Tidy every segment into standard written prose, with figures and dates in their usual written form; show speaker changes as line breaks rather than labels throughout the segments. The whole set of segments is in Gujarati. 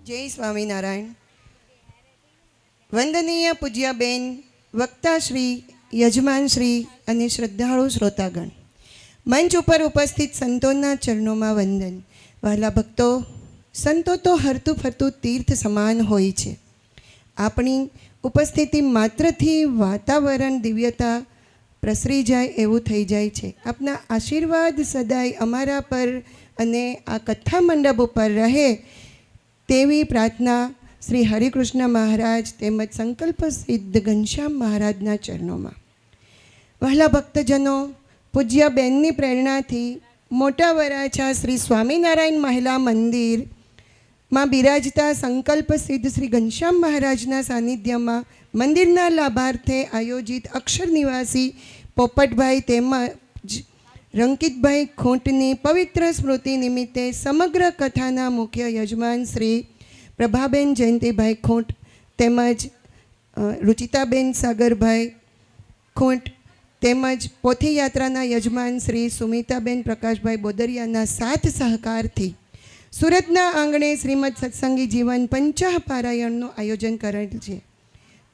જય સ્વામિનારાયણ. વંદનીય પૂજ્યાબેન, વક્તાશ્રી, યજમાનશ્રી અને શ્રદ્ધાળુ શ્રોતાગણ, મંચ ઉપર ઉપસ્થિત સંતોના ચરણોમાં વંદન. વહાલા ભક્તો, સંતો તો હરતું ફરતું તીર્થ સમાન હોય છે. આપણી ઉપસ્થિતિ માત્રથી વાતાવરણ દિવ્યતા પ્રસરી જાય એવું થઈ જાય છે. આપના આશીર્વાદ સદાય અમારા પર અને આ કથા મંડપ ઉપર રહે તેવી પ્રાર્થના શ્રી હરિકૃષ્ણ મહારાજ તેમજ સંકલ્પ સિદ્ધ ઘનશ્યામ મહારાજના ચરણોમાં. વહાલા ભક્તજનો, પૂજ્યબેનની પ્રેરણાથી મોટા વરાછા શ્રી સ્વામિનારાયણ મહિલા મંદિરમાં બિરાજતા સંકલ્પ સિદ્ધ શ્રી ઘનશ્યામ મહારાજના સાનિધ્યમાં મંદિરના લાભાર્થે આયોજિત અક્ષર નિવાસી પોપટભાઈ તેમજ રંકિતભાઈ ખોટની પવિત્ર સ્મૃતિ નિમિત્તે સમગ્ર કથાના મુખ્ય યજમાન શ્રી પ્રભાબેન જયંતિભાઈ ખોટ તેમજ રુચિતાબેન સાગરભાઈ ખોટ તેમજ પોથીયાત્રાના યજમાન શ્રી સુમિતાબેન પ્રકાશભાઈ બોદરિયાના સાથ સહકારથી સુરતના આંગણે શ્રીમદ સત્સંગી જીવન 50 પારાયણનું આયોજન કરેલ છે.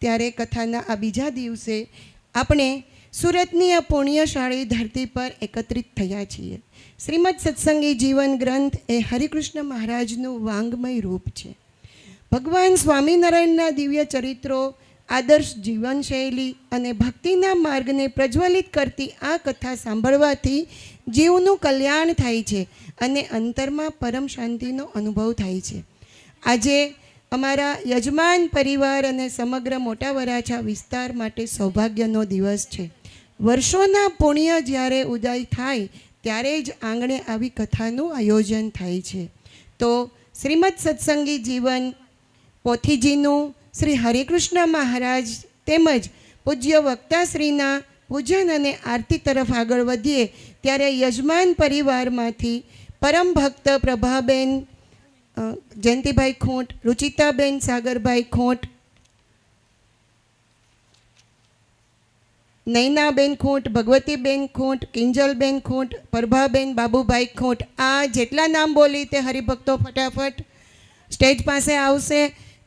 ત્યારે કથાના આ બીજા દિવસે આપણે સુરતની આ પુણ્યશાળી ધરતી પર એકત્રિત થયા છીએ. શ્રીમદ સત્સંગી જીવન ગ્રંથ એ હરિકૃષ્ણ મહારાજનું વાંગમય રૂપ છે. ભગવાન સ્વામિનારાયણના દિવ્ય ચરિત્રો, આદર્શ જીવનશૈલી અને ભક્તિના માર્ગને પ્રજ્વલિત કરતી આ કથા સાંભળવાથી જીવનું કલ્યાણ થાય છે અને અંતરમાં પરમ શાંતિનો અનુભવ થાય છે. આજે અમારા યજમાન પરિવાર અને સમગ્ર મોટા વરાછા વિસ્તાર માટે સૌભાગ્યનો દિવસ છે. વર્ષોના પુણ્ય જ્યારે ઉદય થાય ત્યારે જ આંગણે આવી કથાનું આયોજન થાય છે. તો શ્રીમદ સત્સંગી જીવન પોથીજીનું શ્રી હરિકૃષ્ણ મહારાજ તેમજ પૂજ્ય વક્તાશ્રીના પૂજન અને આરતી તરફ આગળ વધીએ ત્યારે યજમાન પરિવારમાંથી પરમ ભક્ત પ્રભાબેન જયંતિભાઈ ખોટ, રુચિતાબેન સાગરભાઈ ખોટ, નૈનાબેન ખોટ, ભગવતીબેન ખોટ, કિંજલબેન ખોટ, પ્રભાબેન બાબુભાઈ ખોટ, આ જેટલા નામ બોલી તે હરિભક્તો ફટાફટ સ્ટેજ પાસે આવશે.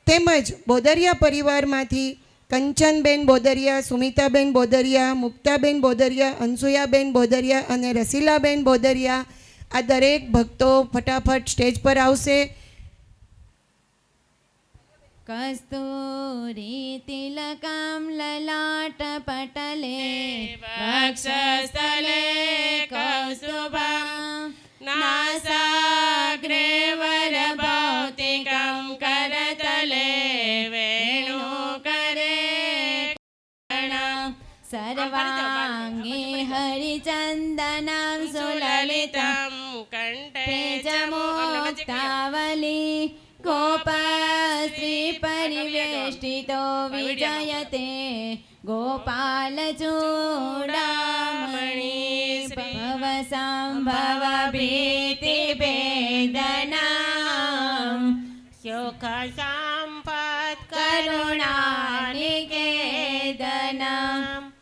તેમજ બોદરિયા પરિવારમાંથી કંચનબેન બોદરિયા, સુમિતાબેન બોદરિયા, મુક્તાબેન બોદરિયા, અનસુયાબેન બોદરિયા અને રસીલાબેન બોદરિયા, આ દરેક ભક્તો ફટાફટ સ્ટેજ પર આવશે.
કસ્તુરી તિલકમ લલાટ પટલે વક્ષસ્થલે કૌસ્તુભમ નાસાગ્રે વરભૌતિકમ કરતલે વેણુકરે સર્વાંગે હરિચંદનમ સુલલિતમ કંઠે ચ મુક્તાવલી ગોપશ્રી પરિવેષ્ટિતો વિજયતે ગોપાલચૂડામણી ભવ સંભવ ભીતિ ભેદના સુખ સંપત કરુણાનિકેતના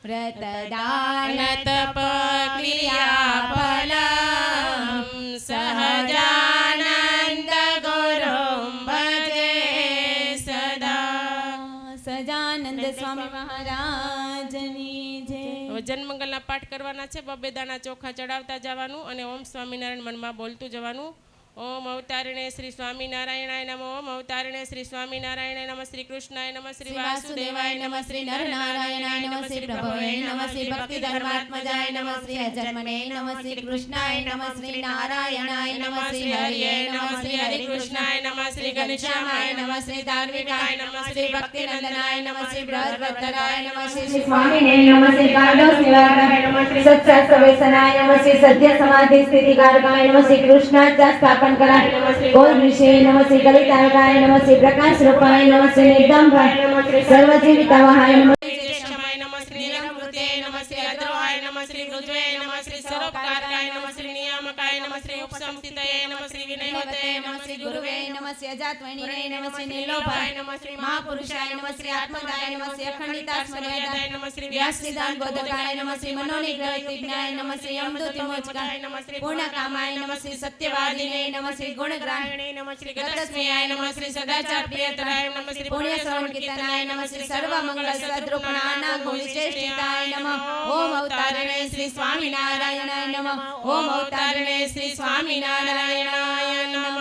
વ્રતદાન તપ ક્રિયા ફલમ સહજાનંદ ગુરુમ ભજે સદા. સજાનંદ સ્વામી મહારાજની જય.
જન્મંગલના પાઠ કરવાના છે. બબે દાણા ચોખા ચડાવતા જવાનું અને ઓમ સ્વામિનારાયણ મનમાં બોલતું જવાનું. ઓમ અવતારણે શ્રી સ્વામિનારાયણાય નમઃ. ઓમ અવતારણે શ્રી સ્વામિનારાયણાય નમઃ. શ્રી કૃષ્ણાય નમઃ. શ્રી વાસુદેવાય નમઃ. શ્રી નરનારાયણાય નમઃ. શ્રી પ્રભવે નમઃ. શ્રી ભક્તિ ધર્માત્મજાય નમઃ. શ્રી અજન્મને નમઃ. શ્રી કૃષ્ણાય નમઃ. શ્રી નારાયણાય નમઃ. શ્રી હરિએ નમઃ. શ્રી હરિકૃષ્ણાય નમઃ. શ્રી ઘનશ્યામાય નમઃ. શ્રી ધાર્મિકાય નમઃ. શ્રી ભક્તિનંદનાય નમઃ. શ્રી બૃહદ્રથરાય નમઃ. શ્રી
સ્વામિને નમઃ. શ્રી કાળદોસ નિવારકાય નમઃ. શ્રી સત્સંગ સવેસનાય નમઃ. શ્રી સદ્ય સમાધિ સ્થિતિકારકાય નમઃ. શ્રી કૃષ્ણાચાર્ય સ્થાપન ગોલ વિશે નમઃ. શ્રી કલિતારકાય નમઃ. શ્રી પ્રકાશ રૂપાય નમઃ. શ્રી નિર્દંભાય નમઃ. સર્વજીવિતાવાહાય નમઃ.
શ્રી નમઃ. શ્રી નિરમૃતે નમઃ. શ્રી અદ્રોહાય નમઃ. શ્રી રુદ્વે નમઃ. શ્રી સરોપકારકાય નમઃ. શ્રી નિયામકાય નમઃ. શ્રી સંસ્થિતये નમઃ શ્રી વિનયવતે
નમઃ શ્રી ગુરુવે નમઃ શ્રી અજાત્વૈણીને નમઃ શ્રી નીલોભાય
નમઃ શ્રી
મહાપુરુષાય નમઃ શ્રી આત્મદાય નમઃ શ્રી અખંડિતાસ્મર્યાદાય
નમઃ શ્રી
વ્યાસનિદાન બોધકાય નમઃ શ્રી મનોનિગ્રહિતજ્ઞાય નમઃ શ્રી યમદૂતવિમોચકાય
નમઃ શ્રી
પૂર્ણકામાય નમઃ શ્રી સત્યવાદિને નમઃ શ્રી ગુણગ્રાહિણે
નમઃ શ્રી ગતસ્મયાય નમઃ શ્રી સદાચાર પ્રિયતરાય નમઃ શ્રી
પુણ્ય શ્રવણ કીર્તનાય નમઃ શ્રી સર્વમંગલ સદ્રૂપણાના ગુણશ્રેષ્ઠિતાય નમઃ ઓમ અવતારિણે શ્રી સ્વામિનારાયણાય નમઃ ઓમ અવતારિણે શ્રી સ્વામિનારાયણાય નમઃ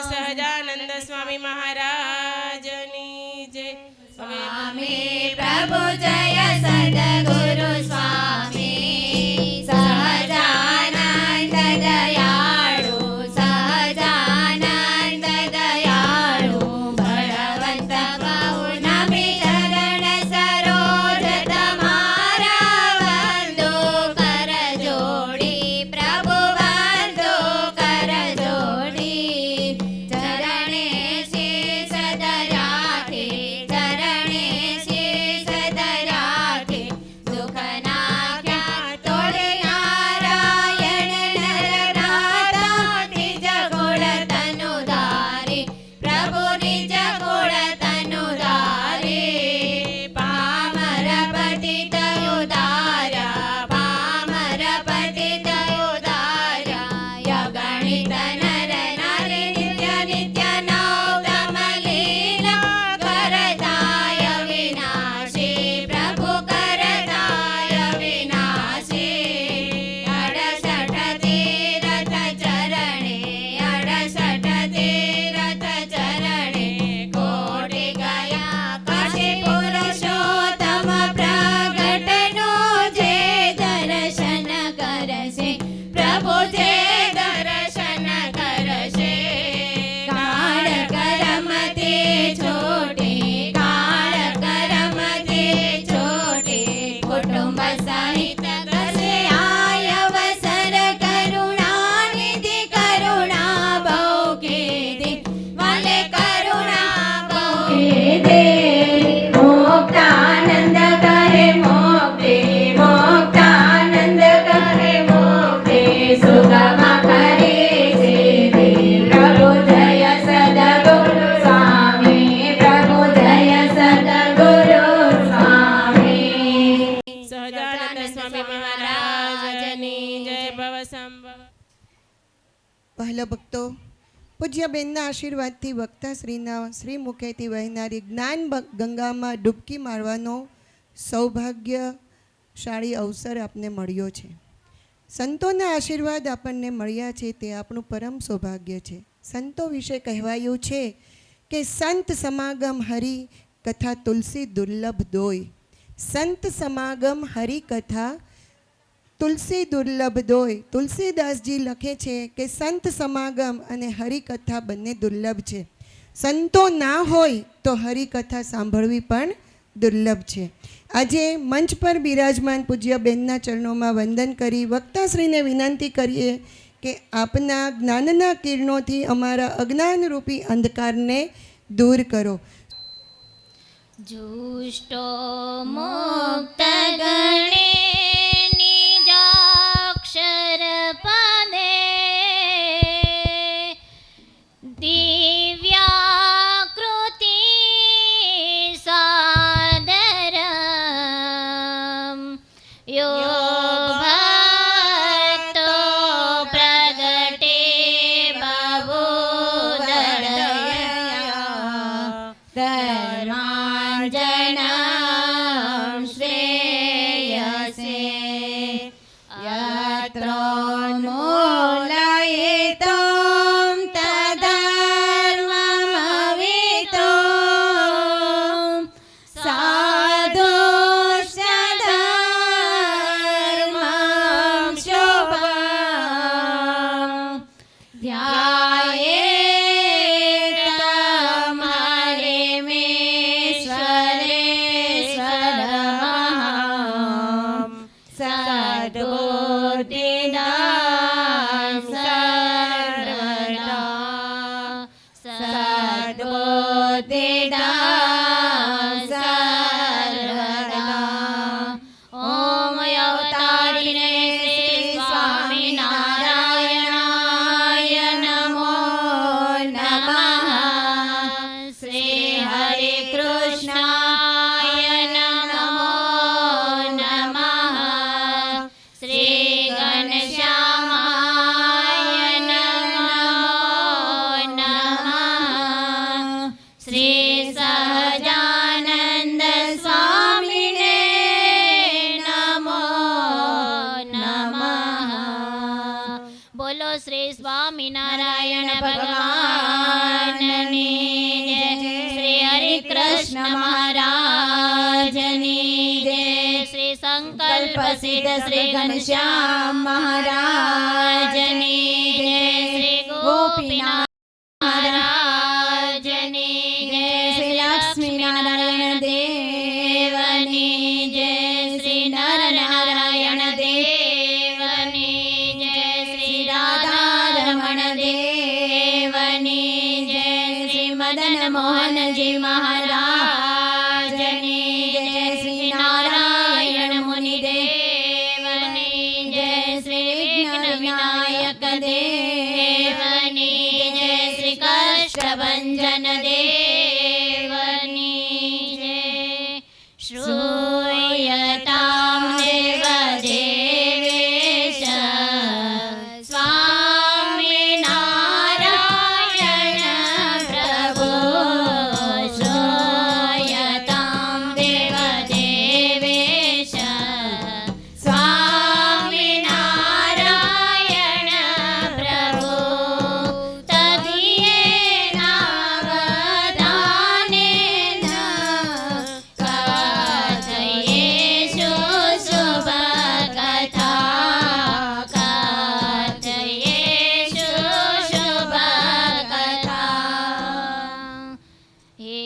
સહજાનંદ સ્વામી મહારાજની જય.
સ્વામી પ્રભુ જય સદગુરુ સ્વામી સહજાનંદ દયાળુ સહજાનંદ દયાળુ બળવંત પૌર્ણમી ચરણ સરોજ તમારા વંદો કર જોડી પ્રભુ વંદો કર જોડી ચરણે શીશ ધર્યાથી ચરણે શીશ ધર્યાથી દુઃખ નાખ્યા તોડી નારાયણ નરનાથા નિજ ગુણ તનુ ધારી પ્રભુ નિજ ગુણ તનુ ધારી પામર પતિત ઉદાર્યા પામર પતિત ઉદાર્યા યગણિત નર નારી નિત્ય નિત્ય નવતમ લીલા કરતાય વિનાશી પ્રભુ કરતાય વિનાશી 68 તીરથ ચરણે 68 તીરથ ચરણે કોટી ગયા કાશી પુરુષોત્તમ પ્રગટનો જે દર્શન કરશે પ્રભુ જે દર્શન કરશે કાળ કરમથી છોટી કાળ કરમથી છોટી કુટુંબ સહિત કરશે આયવસર કરુણા નિધિ કરુણા બહુ કીધી વાલે કરુણા બહુ કીધી મોક્ષાનંદ કરે મોક્ષે મોક્ષાનંદ કરે મોક્ષે સુગમ કરે સિદ્ધિ પ્રભુ જય સદગુરુ સ્વામી પ્રભુ જય સદગુરુ સ્વામી
સહજાનંદ સ્વામી મહારાજની જય. ભવ સંભવ.
પહેલા ભક્તો પૂજ્ય બેનના આશીર્વાદથી વક્તાશ્રીના શ્રી મુખેથી વહેનારી જ્ઞાન ગંગામાં ડૂબકી મારવાનો સૌભાગ્યશાળી અવસર આપને મળ્યો છે. સંતોના આશીર્વાદ આપણને મળ્યા છે તે આપણું પરમ સૌભાગ્ય છે. સંતો વિશે કહેવાયું છે કે સંત સમાગમ હરિ કથા તુલસી દુર્લભ દોય. સંત સમાગમ હરિ કથા તુલસી દુર્લભ દોય. તુલસીદાસજી લખે છે કે સંત સમાગમ અને હરિકથા બંને દુર્લભ છે. સંતો ના હોય તો હરિકથા સાંભળવી પણ દુર્લભ છે. આજે મંચ પર બિરાજમાન પૂજ્ય બેનના ચરણોમાં વંદન કરી વક્તાશ્રીને વિનંતી કરીએ કે આપના જ્ઞાનના કિરણોથી અમારા અજ્ઞાનરૂપી અંધકારને દૂર કરો.
जुष्टो मुक्त गणे निजाक्षर पदे दिव्याकृति सादरम यो भक्तो प्रगटे धर्मांजनं श्रेयसे यत्र मूलयितं तद्धर्ममवितुं साधुश्च धर्मं शुभं ध्यायेतं हरिमेश्वरेश्वरमहं सद्बुद्धिदां सर्वदा सद्बुद्धिदां सर्वदा ॐ अवतारिणे श्री स्वामिनारायणाय કૃષ્ણ મહારાજની જય. શ્રી સંકલ્પ સિદ્ધ શ્રી ઘનશ્યામ મહારાજની જય. શ્રી ગોપીનાથ મહારાજની જય. શ્રી લક્ષ્મીનારાયણ દેવની જય. શ્રી નરનારાયણ દેવની જય. શ્રી રાધારમણ દેવની જય. શ્રી મદન મોહનજી મહારાજની જય. શ્રી નારાયણ મુનિ દેવની જય. શ્રી વિઘ્ન વિનાયક દેવની જય. શ્રી કષ્ટભંજન દેવની જય. શ્રૂયતામ દેવ દેવેશ સ્વામિનારાયણ પ્રભુ. શ્રૂયતામ દેવ દેવેશ સ્વામિનારાયણ પ્રભુ. તદિયેના વદાનેન કથયેષુ શુભ કથા. કથયેષુ શુભ કથા. હે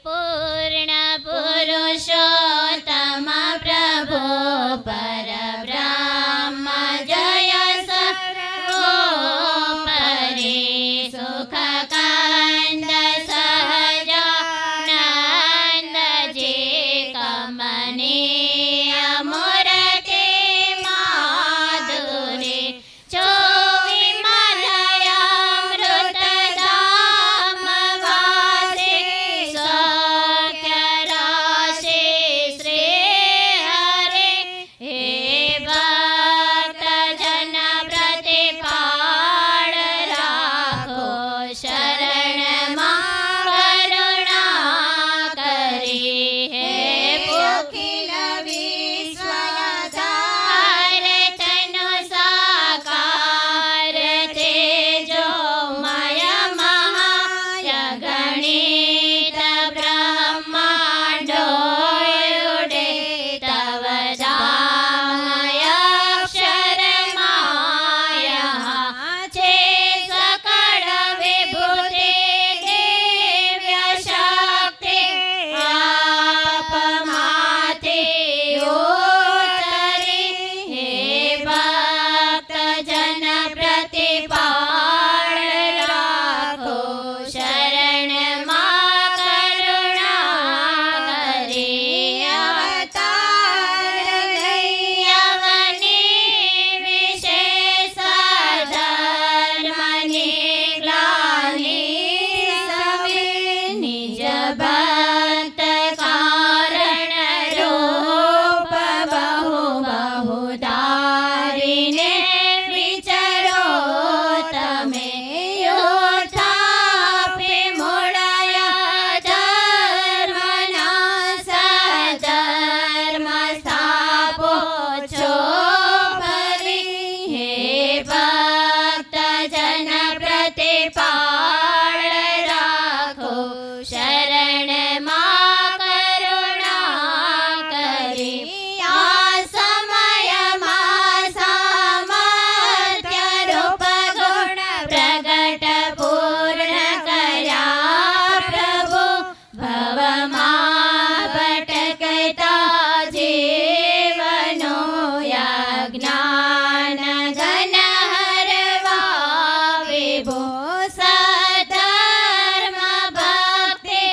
પૂર્ણ પુરુષોત્તમ પ્રભુ પરબ્રહ્મ જય સર્વોપરી. સુખ કંદ સહજાનંદજી કમનીય મૂર્તિ માધુરી. જો વિમલયામૃતધામ વાસે સખ્ય રાશિ શ્રી હરે. હે ભક્ત જન પ્રતિપાળ રાખો શરણમાં કરુણા કરી. હે અખિલ વિશ્વધાર તનુ સાકાર તેજો મય મહાય ગણિત બ્રહ્માંડો ઉડે તવ દામય અક્ષર માયા. છે સકળ વિભૂતિ દિવ્ય શક્તિ આપ માથી ઉતરી. હે ભક્ત જન પ્રતિપાળ રાખો શરણમાં કરુણા કરી. અવતાર લઈ અવની વિશેષ ધર્મની ગ્લાનિ સમે. નિજ ભક્ત કારણ રૂપ બહુ બહુ ધારીને વિચરો તમે. યોથાપે મૂળયા ધર્મના સધર્મ સ્થાપો છો ફરી. હે ભક્ત જન પ્રતિપાળ રાખો શરણમાં કરુણા કરી. આ સમયમાં સામર્થ્ય રૂપ ગુણ પ્રગટ પૂર્ણ કર્યા પ્રભુ. ભવમાં ભટકતા જીવનો યજ્ઞાન ઘન હરવા વિભો. સધર્મ ભક્તિ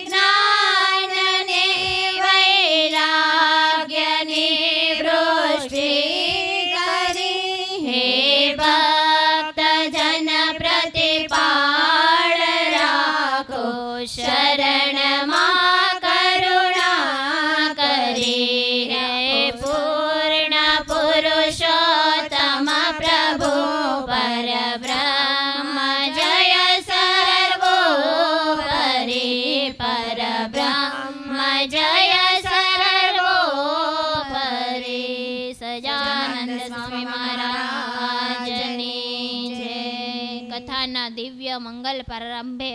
જ્ઞાન ને વૈરાગ્યની વૃષ્ટિ કરી. હે ભક્ત જન પ્રતિપાળ રાખો શરણમાં કરુણા કરી. હે પૂર્ણ પુરુષોત્તમ પ્રભુ પરબ્રહ્મ જય સર્વોપરી. પરબ્રહ્મ જય સર્વોપરી. સજાનંદ સ્વામી મહારાજની જય. કથાના દિવ્ય મંગલ પ્રારંભે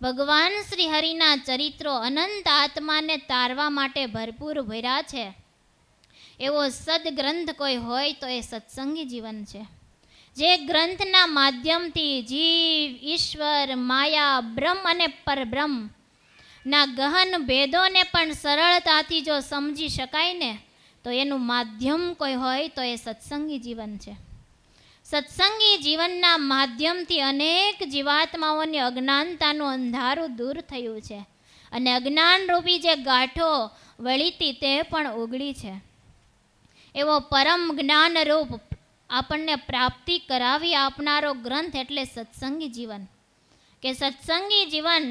ભગવાન શ્રી હરિના ચરિત્રો અનંત આત્માને તારવા માટે ભરપૂર ભર્યા છે. એવો સદગ્રંથ કોઈ હોય તો એ સત્સંગી જીવન છે. જે ગ્રંથના માધ્યમથી જીવ, ઈશ્વર, માયા, બ્રહ્મ અને પરબ્રહ્મ ના ગહન ભેદોને પણ સરળતાથી જો સમજી શકાય ને તો એનું માધ્યમ કોઈ હોય તો એ સત્સંગી જીવન છે. સત્સંગી જીવનના માધ્યમથી અનેક જીવાત્માઓની અજ્ઞાનતાનું અંધારું દૂર થયું છે અને અજ્ઞાનરૂપી જે ગાંઠો વળીતી તે પણ ઓગળી છે. એવો પરમ જ્ઞાનરૂપ આપણને પ્રાપ્તિ કરાવી આપનારો ગ્રંથ એટલે સત્સંગી જીવન. કે સત્સંગી જીવન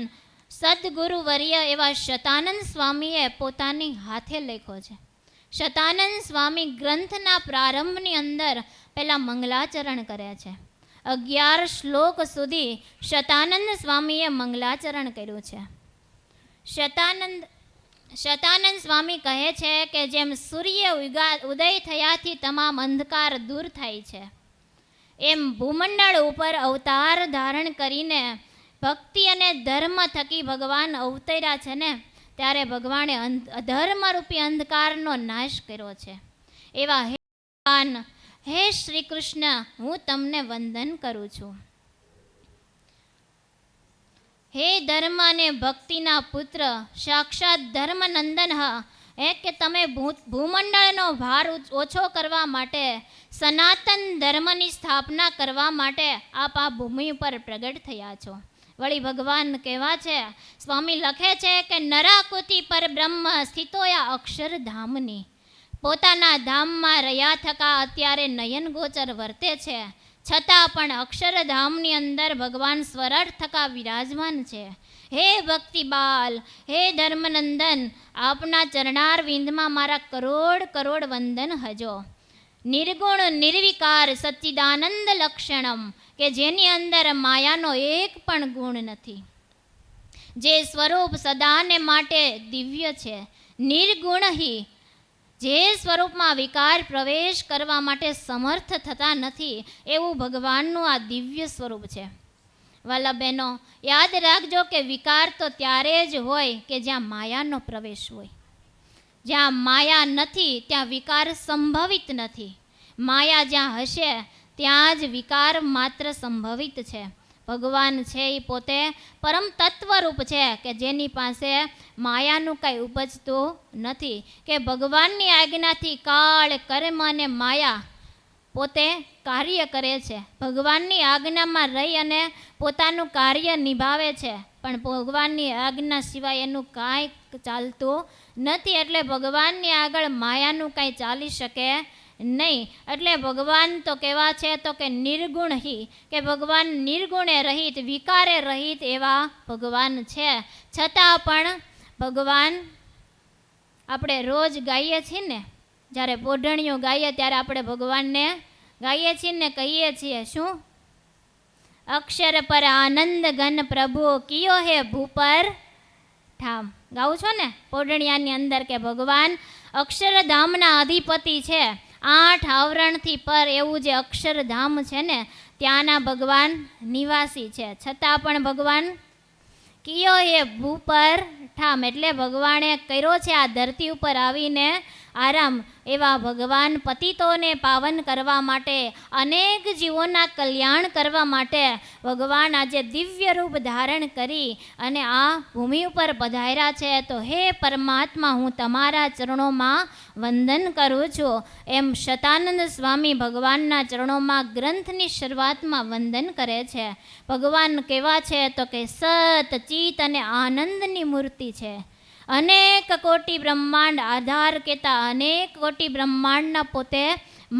સદગુરુવર્ય એવા શતાનંદ સ્વામીએ પોતાની હાથે લખ્યો છે. શતાનંદ સ્વામી ગ્રંથના પ્રારંભની અંદર પહેલાં મંગલાચરણ કરે છે. 11 શ્લોક સુધી શતાનંદ સ્વામીએ મંગલાચરણ કર્યું છે. શતાનંદ સ્વામી કહે છે કે જેમ સૂર્ય ઉદય થયાથી તમામ અંધકાર દૂર થાય છે, એમ ભૂમંડળ ઉપર અવતાર ધારણ કરીને ભક્તિ અને ધર્મ થકી ભગવાન અવતર્યા છે ને, ત્યારે ભગવાને અધર્મરૂપી અંધકારનો નાશ કર્યો છે. એવા હે ભગવાન, હે શ્રી કૃષ્ણ, હું તમને વંદન કરું છું. હે ધર્મ અને ભક્તિના પુત્ર, સાક્ષાત ધર્મનંદન, હે કે તમે ભૂમંડળનો ભાર ઓછો કરવા માટે, સનાતન ધર્મની સ્થાપના કરવા માટે આપ આ ભૂમિ ઉપર પ્રગટ થયા છો. વળી ભગવાન કહેવા છે, સ્વામી લખે છે કે નરાકુતિ પર બ્રહ્મ સ્થિતોયા અક્ષરધામની. પોતાના ધામમાં રહ્યા થકા અત્યારે નયન ગોચર વર્તે છે, છતાં પણ અક્ષરધામની અંદર ભગવાન સ્વરાટ થકા વિરાજમાન છે. હે ભક્તિ બાલ, હે ધર્મનંદન, આપના ચરણાર વિંદમાં મારા કરોડ કરોડ વંદન હજો. નિર્ગુણ નિર્વિકાર સચ્ચિદાનંદ લક્ષણમ, કે જેની અંદર માયાનો એક પણ ગુણ નથી. જે સ્વરૂપ સદાને માટે દિવ્ય છે, નિર્ગુણહી, જે સ્વરૂપમાં વિકાર પ્રવેશ કરવા માટે સમર્થ થતા નથી, એવું ભગવાનનું આ દિવ્ય સ્વરૂપ છે. વાલા બહેનો, યાદ રાખજો કે વિકાર તો ત્યારે જ હોય કે જ્યાં માયાનો પ્રવેશ હોય. જ્યાં માયા નથી ત્યાં વિકાર સંભવિત નથી. માયા જ્યાં હશે ત્યાં જ વિકાર માત્ર સંભવિત છે. ભગવાન છે એ પોતે પરમ તત્વરૂપ છે કે જેની પાસે માયાનું કાંઈ ઉપજતું નથી. કે ભગવાનની આજ્ઞાથી કાળ, કર્મ અને માયા પોતે કાર્ય કરે છે. ભગવાનની આજ્ઞામાં રહી અને પોતાનું કાર્ય નિભાવે છે, પણ ભગવાનની આજ્ઞા સિવાય એનું કાંઈ ચાલતું નથી. એટલે ભગવાનની આગળ માયાનું કાંઈ ચાલી શકે નહીં. એટલે ભગવાન તો કેવા છે તો કે નિર્ગુણહી, કે ભગવાન નિર્ગુણે રહિત, વિકારે રહિત એવા ભગવાન છે. છતાં પણ ભગવાન આપણે રોજ ગાઈએ છીએ ને, જ્યારે પોઢણીઓ ગાઈએ ત્યારે આપણે ભગવાનને ગાઈએ છીએ ને કહીએ છીએ શું? અક્ષર પર આનંદ ઘન પ્રભુ કિયો હે ભૂપર ઠામ. ગાઉં છો ને પોઢણિયાની અંદર કે ભગવાન અક્ષરધામના અધિપતિ છે. 8 આવરણથી પર એવું જે અક્ષરધામ છે ને ત્યાંના ભગવાન નિવાસી છે. છતાં પણ ભગવાન કિયો હે ભૂપર ઠામ, એટલે ભગવાને કર્યો છે આ ધરતી ઉપર આવીને આરામ. એવા ભગવાન પતિતોને પાવન કરવા માટે, અનેક જીવોના કલ્યાણ કરવા માટે ભગવાન આજે દિવ્ય રૂપ ધારણ કરી અને આ ભૂમિ ઉપર પધાર્યા છે. તો હે પરમાત્મા, હું તમારા ચરણોમાં વંદન કરું છું. એમ શતાનંદ સ્વામી ભગવાનના ચરણોમાં ગ્રંથની શરૂઆતમાં વંદન કરે છે. ભગવાન કેવા છે તો કે સત, ચિત અને આનંદની મૂર્તિ છે. અનેક કોટી બ્રહ્માંડ આધાર કહેતા અનેક કોટી બ્રહ્માંડના પોતે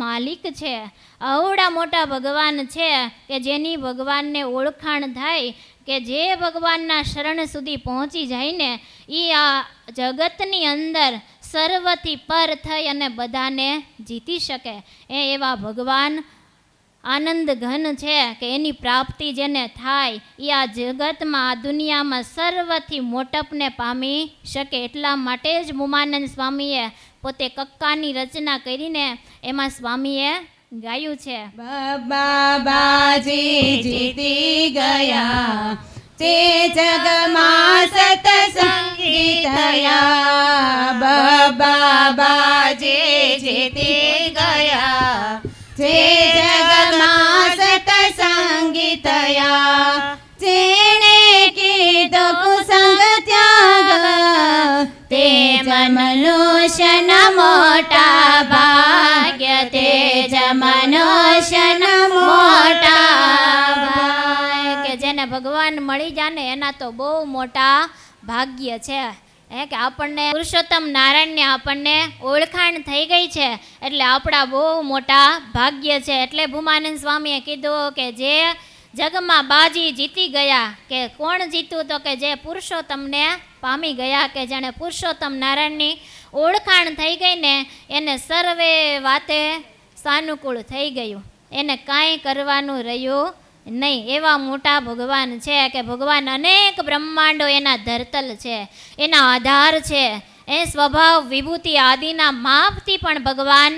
માલિક છે. આવડા મોટા ભગવાન છે કે જેની ભગવાનને ઓળખાણ થાય, કે જે ભગવાનના શરણ સુધી પહોંચી જાય ને એ આ જગતની અંદર સર્વથી પર થઈ અને બધાને જીતી શકે. એવા ભગવાન આનંદ ઘન છે કે એની પ્રાપ્તિ જેને થાય એ આ જગતમાં, આ દુનિયામાં સર્વથી મોટપને પામી શકે. એટલા માટે જ મુમાનંદ સ્વામીએ પોતે કક્કાની રચના કરીને એમાં સ્વામીએ ગાયું છે,
બાબાજી જીતી ગયા
તે જગમાં સતસંગી થયા બબા બાજે જે તે ગયા જે જગમાં સતસંગી થયા જેણે કીધો કુસંગ ત્યાગ તે મનુષ્યના મોટા ભાગ્ય તે જ મનુષ્યના મોટા ભાગ્ય
કે જેને ભગવાન મળી જાય ને એના તો બહુ મોટા ભાગ્ય છે કે આપણને પુરુષોત્તમ નારાયણને આપણને ઓળખાણ થઈ ગઈ છે એટલે આપણા બહુ મોટા ભાગ્ય છે. એટલે ભૂમાનંદ સ્વામીએ કીધું કે જે જગમાં બાજી જીતી ગયા કે કોણ જીત્યું તો કે જે પુરુષોત્તમને પામી ગયા કે જેણે પુરુષોત્તમ નારાયણની ઓળખાણ થઈ ગઈ ને એને સર્વે વાતે સાનુકૂળ થઈ ગયું, એને કાંઈ કરવાનું રહ્યું નહીં. એવા મોટા ભગવાન છે કે ભગવાન અનેક બ્રહ્માંડો એના ધરતલ છે, એના આધાર છે. એ સ્વભાવ વિભૂતિ આદિના માપથી પણ ભગવાન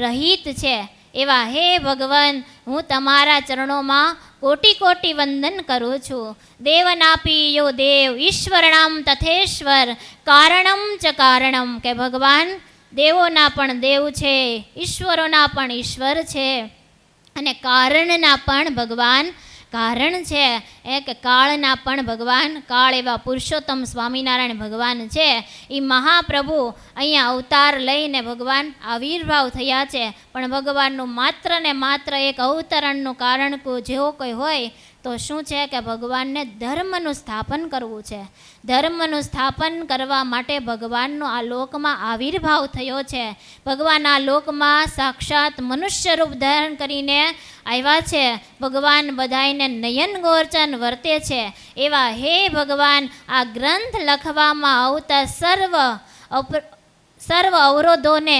રહિત છે. એવા હે ભગવાન, હું તમારા ચરણોમાં કોટી કોટી વંદન કરું છું. દેવનાપી યો દેવ ઈશ્વરણામ તથેશ્વર કારણમ ચ કારણમ કે ભગવાન દેવોના પણ દેવ છે, ઈશ્વરોના પણ ઈશ્વર છે અને કારણના પણ ભગવાન કારણ છે. કે કાળના પણ ભગવાન કાળ એવા પુરુષોત્તમ સ્વામિનારાયણ ભગવાન છે. એ મહાપ્રભુ અહીંયા અવતાર લઈને ભગવાન આવિર્ભાવ થયા છે. પણ ભગવાનનું માત્ર ને માત્ર એક અવતરણનું કારણ જેવો કોઈ હોય તો શું છે કે ભગવાનને ધર્મનું સ્થાપન કરવું છે. ધર્મનું સ્થાપન કરવા માટે ભગવાનનો આ લોકમાં આવિર્ભાવ થયો છે. ભગવાન આ લોકમાં સાક્ષાત મનુષ્ય રૂપ ધારણ કરીને આવ્યા છે. ભગવાન બધાઈને નયન ગોરચન વર્તે છે. એવા હે ભગવાન, આ ગ્રંથ લખવામાં આવતા સર્વ અવરોધોને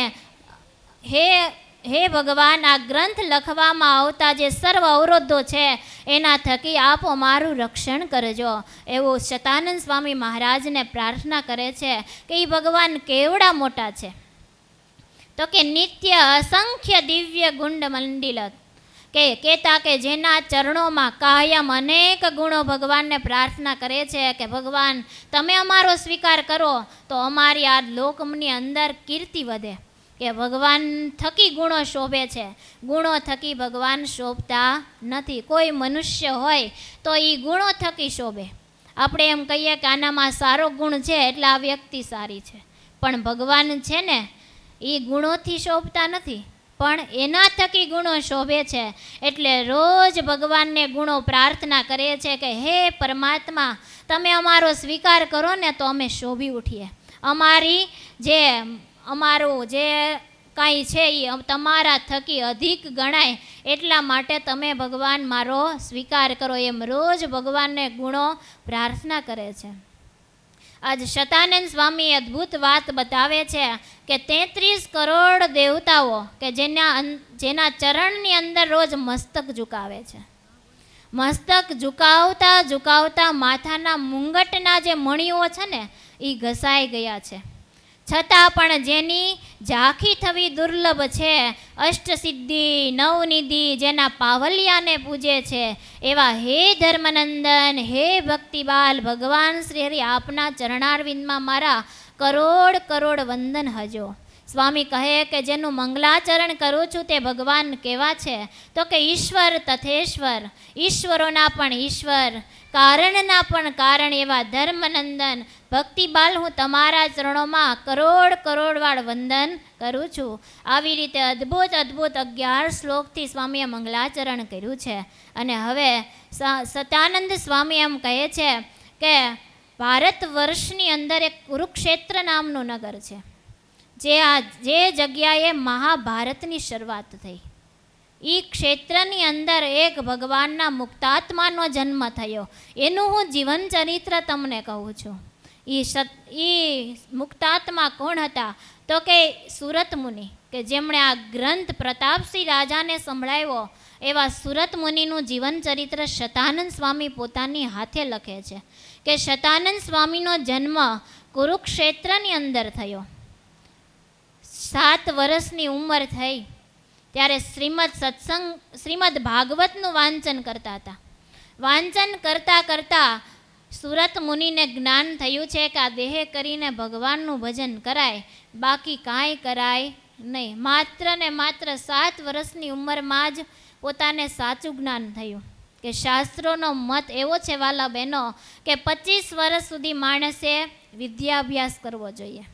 હે ભગવાન, આ ગ્રંથ લખવામાં આવતા જે સર્વ અવરોધો છે એના થકી આપ અમારું રક્ષણ કરજો. એવું શતાનંદ સ્વામી મહારાજને પ્રાર્થના કરે છે કે એ ભગવાન કેવડા મોટા છે તો કે નિત્ય અસંખ્ય દિવ્ય ગુંડ મંડિલ કે કહેતા કે જેના ચરણોમાં કાયમ અનેક ગુણો ભગવાનને પ્રાર્થના કરે છે કે ભગવાન તમે અમારો સ્વીકાર કરો તો અમારી આ લોકની અંદર કીર્તિ વધે. કે ભગવાન થકી ગુણો શોભે છે, ગુણો થકી ભગવાન શોભતા નથી. કોઈ મનુષ્ય હોય તો એ ગુણો થકી શોભે. આપણે એમ કહીએ કે આનામાં સારો ગુણ છે એટલે આ વ્યક્તિ સારી છે, પણ ભગવાન છે ને એ ગુણોથી શોભતા નથી પણ એના થકી ગુણો શોભે છે. એટલે રોજ ભગવાનને ગુણો પ્રાર્થના કરે છે કે હે પરમાત્મા, તમે અમારો સ્વીકાર કરો ને તો અમે શોભી ઉઠીએ. અમારું જે કાંઈ છે એ તમારા થકી અધિક ગણાય એટલા માટે તમે ભગવાન મારો સ્વીકાર કરો. એમ રોજ ભગવાનને ગુણો પ્રાર્થના કરે છે. આજ શતાનંદ સ્વામી અદ્ભુત વાત બતાવે છે કે 33 કરોડ દેવતાઓ કે જેના ચરણની અંદર રોજ મસ્તક ઝુકાવે છે. મસ્તક ઝુકાવતા ઝુકાવતા માથાના મુંગટના જે મણીઓ છે ને એ ઘસાઈ ગયા છે. છતાં પણ જેની ઝાંખી થવી દુર્લભ છે, અષ્ટસિદ્ધિ નવનિધિ જેના પાવલિયાને પૂજે છે, એવા હે ધર્મનંદન, હે ભક્તિબાલ ભગવાન શ્રી હરિ આપના ચરણારવિંદમાં મારા કરોડ કરોડ વંદન હજો. સ્વામી કહે કે જેનું મંગલાચરણ કરું છું તે ભગવાન કેવા છે તો કે ઈશ્વર તથેશ્વર, ઈશ્વરોના પણ ઈશ્વર, કારણના પણ કારણ એવા ધર્મનંદન ભક્તિબાલ હું તમારા ચરણોમાં કરોડ કરોડ વાર વંદન કરું છું. આવી રીતે અદ્ભુત અદ્ભુત 11 શ્લોકથી સ્વામીએ મંગલાચરણ કર્યું છે. અને હવે સતાનંદ સ્વામી એમ કહે છે કે ભારત વર્ષની અંદર એક કુરુક્ષેત્ર નામનું નગર છે જે જગ્યાએ મહાભારતની શરૂઆત થઈ. એ ક્ષેત્રની અંદર એક ભગવાનના મુક્તાત્માનો જન્મ થયો. એનું હું જીવન ચરિત્ર તમને કહું છું. એ મુક્તાત્મા કોણ હતા તો કે સુરત મુનિ, કે જેમણે આ ગ્રંથ પ્રતાપસિંહ રાજાને સંભળાવ્યો. એવા સુરત મુનિનું જીવન ચરિત્ર શતાનંદ સ્વામી પોતાની હાથે લખે છે કે શતાનંદ સ્વામીનો જન્મ કુરુક્ષેત્રની અંદર થયો. 7 વર્ષની ઉંમર થઈ ત્યારે શ્રીમદ ભાગવતનું વાંચન કરતા હતા. વાંચન કરતાં કરતાં સુરત મુનિને જ્ઞાન થયું છે કે આ દેહ કરીને ભગવાનનું ભજન કરાય, બાકી કાંઈ કરાય નહીં. માત્ર ને માત્ર 7 વર્ષની ઉંમરમાં જ પોતાને સાચું જ્ઞાન થયું કે શાસ્ત્રોનો મત એવો છે વાલા બહેનો કે 25 વર્ષ સુધી માણસે વિદ્યાભ્યાસ કરવો જોઈએ.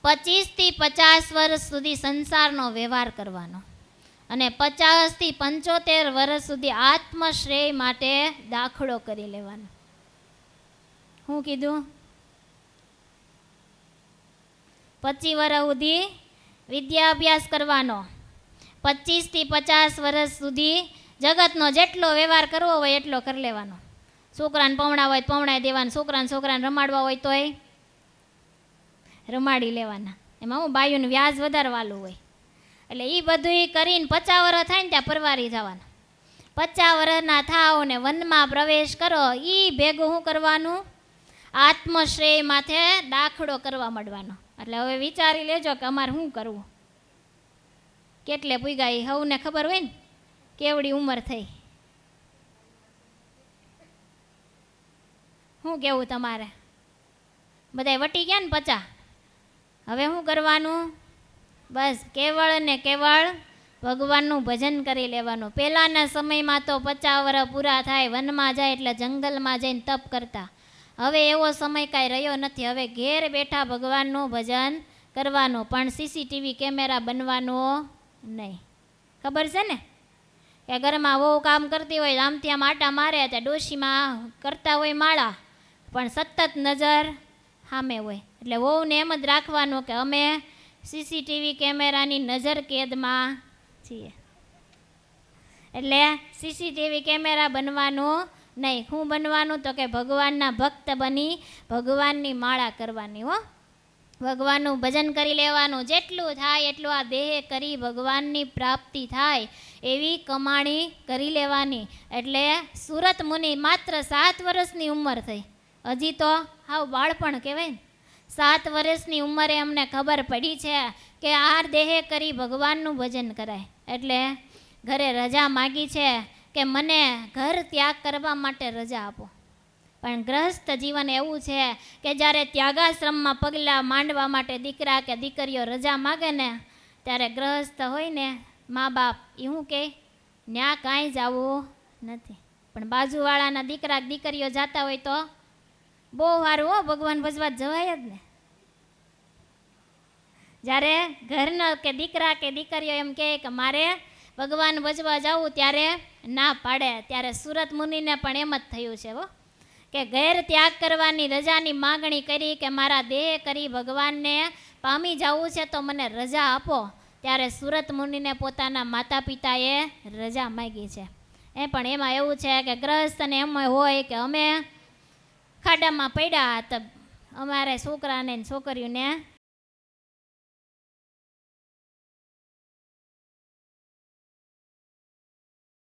25 થી 50 વર્ષ સુધી સંસારનો વ્યવહાર કરવાનો અને 50 થી 75 વર્ષ સુધી આત્મશ્રેય માટે દાખલો કરી લેવાનો. શું કીધું? 25 વર્ષ સુધી વિદ્યાભ્યાસ કરવાનો, 25 થી 50 વર્ષ સુધી જગતનો જેટલો વ્યવહાર કરવો હોય એટલો કરી લેવાનો. છોકરાને પવણા હોય તો પવણાઈ દેવાના, છોકરાને રમાડવા હોય તોય રમાડી લેવાના. એમાં હું બાયુનું વ્યાજ વધારવાલું હોય એટલે એ બધું કરીને 50 વર્ષ થાય ને ત્યાં પરવારી જવાના. 50 વર્ષના થાવ ને વનમાં પ્રવેશ કરો, એ ભેગું શું કરવાનું? આત્મશ્રેય માથે દાખલો કરવા માંડવાનો. એટલે હવે વિચારી લેજો કે અમારે શું કરવું. કેટલે પૂગ્યા એ હવને ખબર હોય ને કેવડી ઉંમર થઈ. શું કેવું તમારે? બધાય વટી ગયા ને 50. હવે શું કરવાનું? બસ કેવળ ને કેવળ ભગવાનનું ભજન કરી લેવાનું. પહેલાંના સમયમાં તો 50 વર્ષ પૂરા થાય વનમાં જાય એટલે જંગલમાં જઈને તપ કરતા. હવે એવો સમય કાંઈ રહ્યો નથી. હવે ઘેર બેઠા ભગવાનનું ભજન કરવાનું, પણ સીસીટીવી કેમેરા બનવાનો નહીં. ખબર છે ને કે ઘરમાં વહુ કામ કરતી હોય આમથી આમ આટા મારે ત્યાં ડોશીમાં કરતા હોય માળા, પણ સતત નજર સામે હોય. એટલે વહુને એમ જ રાખવાનું કે અમે સીસીટીવી કેમેરાની નજર કેદમાં છીએ. એટલે સીસીટીવી કેમેરા બનવાનું નહીં. શું બનવાનું? તો કે ભગવાનના ભક્ત બની ભગવાનની માળા કરવાની. હો, ભગવાનનું ભજન કરી લેવાનું. જેટલું થાય એટલું આ દેહ કરી ભગવાનની પ્રાપ્તિ થાય એવી કમાણી કરી લેવાની. એટલે સુરત મુનિ માત્ર 7 વર્ષની ઉંમર થઈ, હજી તો હાવ બાળપણ કહેવાય ને. 7 વર્ષની ઉંમરે અમને ખબર પડી છે કે આ દેહ કરી ભગવાનનું ભજન કરાય. એટલે ઘરે રજા માગી છે કે મને ઘર ત્યાગ કરવા માટે રજા આપો. પણ ગ્રહસ્થ જીવન એવું છે કે જ્યારે ત્યાગાશ્રમમાં પગલાં માંડવા માટે દીકરા કે દીકરીઓ રજા માગે ને ત્યારે ગ્રહસ્થ હોય ને મા બાપ એ શું કહે? ન્યા કાંઈ જવું નથી. પણ બાજુવાળાના દીકરા દીકરીઓ જતા હોય તો બહુ સારું, હો, ભગવાન ભજવા જવાય જ ને. જ્યારે ઘરના કે દીકરા કે દીકરીઓ એમ કહે કે મારે ભગવાન ભજવા જવું ત્યારે ના પાડે. ત્યારે સુરત મુનિને પણ એમ જ થયું છે હો કે ઘેર ત્યાગ કરવાની રજાની માગણી કરી કે મારા દેહ કરી ભગવાનને પામી જવું છે તો મને રજા આપો. ત્યારે સુરત મુનિને પોતાના માતા પિતાએ રજા માગી છે. પણ એમાં એવું છે કે ગ્રહસ્થને એમ હોય કે અમે ખાડામાં પડ્યા તો અમારે છોકરાને છોકરીઓને